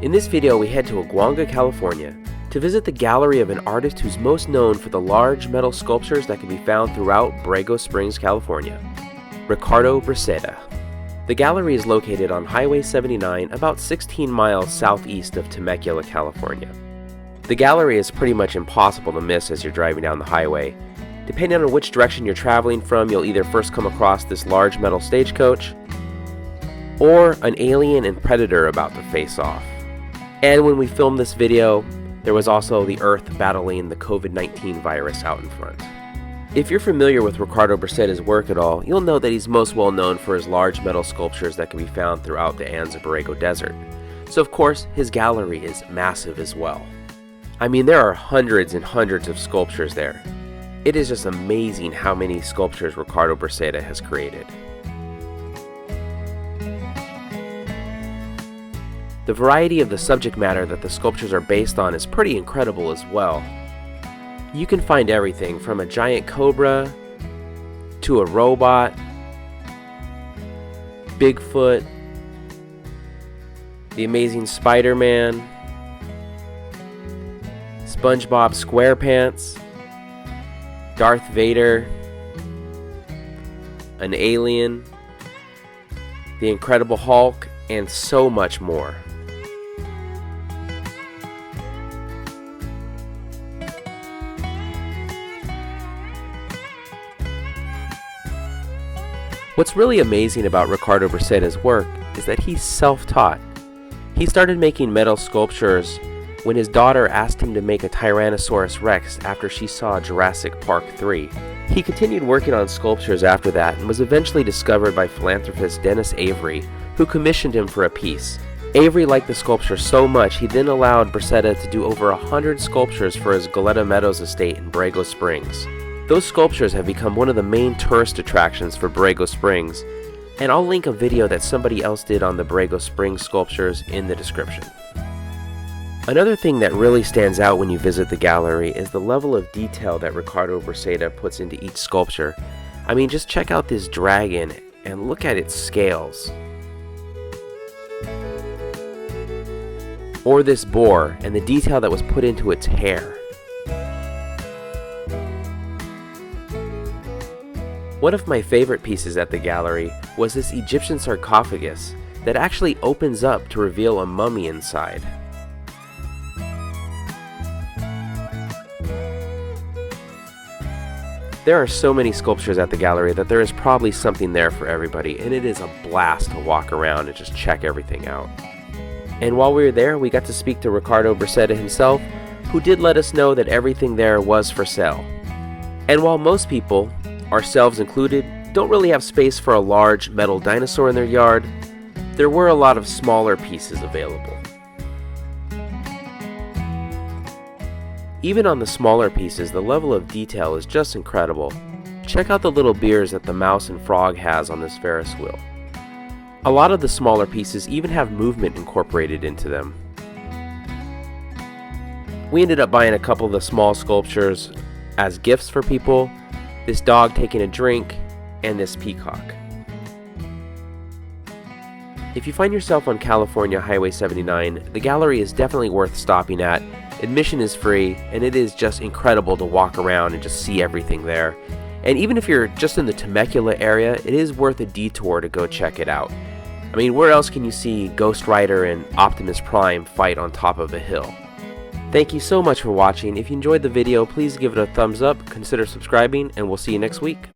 In this video, we head to Aguanga, California to visit the gallery of an artist who's most known for the large metal sculptures that can be found throughout Borrego Springs, California, Ricardo Breceda. The gallery is located on Highway 79, about 16 miles southeast of Temecula, California. The gallery is pretty much impossible to miss as you're driving down the highway. Depending on which direction you're traveling from, you'll either first come across this large metal stagecoach or an alien and predator about to face off. And when we filmed this video, there was also the Earth battling the COVID-19 virus out in front. If you're familiar with Ricardo Breceda's work at all, you'll know that he's most well known for his large metal sculptures that can be found throughout the Anza Borrego Desert. So of course, his gallery is massive as well. I mean, there are hundreds and hundreds of sculptures there. It is just amazing how many sculptures Ricardo Breceda has created. The variety of the subject matter that the sculptures are based on is pretty incredible as well. You can find everything from a giant cobra to a robot, Bigfoot, the amazing Spider-Man, SpongeBob SquarePants, Darth Vader, an alien, the Incredible Hulk, and so much more. What's really amazing about Ricardo Breceda's work is that he's self-taught. He started making metal sculptures when his daughter asked him to make a Tyrannosaurus Rex after she saw Jurassic Park 3. He continued working on sculptures after that and was eventually discovered by philanthropist Dennis Avery, who commissioned him for a piece. Avery liked the sculpture so much he then allowed Breceda to do over 100 sculptures for his Goleta Meadows estate in Borrego Springs. Those sculptures have become one of the main tourist attractions for Borrego Springs, and I'll link a video that somebody else did on the Borrego Springs sculptures in the description. Another thing that really stands out when you visit the gallery is the level of detail that Ricardo Breceda puts into each sculpture. I mean, just check out this dragon and look at its scales. Or this boar and the detail that was put into its hair. One of my favorite pieces at the gallery was this Egyptian sarcophagus that actually opens up to reveal a mummy inside. There are so many sculptures at the gallery that there is probably something there for everybody, and it is a blast to walk around and just check everything out. And while we were there, we got to speak to Ricardo Breceda himself, who did let us know that everything there was for sale. And while most people, ourselves included, don't really have space for a large metal dinosaur in their yard, there were a lot of smaller pieces available. Even on the smaller pieces, the level of detail is just incredible. Check out the little beers that the mouse and frog has on this Ferris wheel. A lot of the smaller pieces even have movement incorporated into them. We ended up buying a couple of the small sculptures as gifts for people, this dog taking a drink, and this peacock. If you find yourself on California Highway 79, the gallery is definitely worth stopping at. Admission is free, and it is just incredible to walk around and just see everything there. And even if you're just in the Temecula area, it is worth a detour to go check it out. I mean, where else can you see Ghost Rider and Optimus Prime fight on top of a hill? Thank you so much for watching. If you enjoyed the video, please give it a thumbs up, consider subscribing, and we'll see you next week.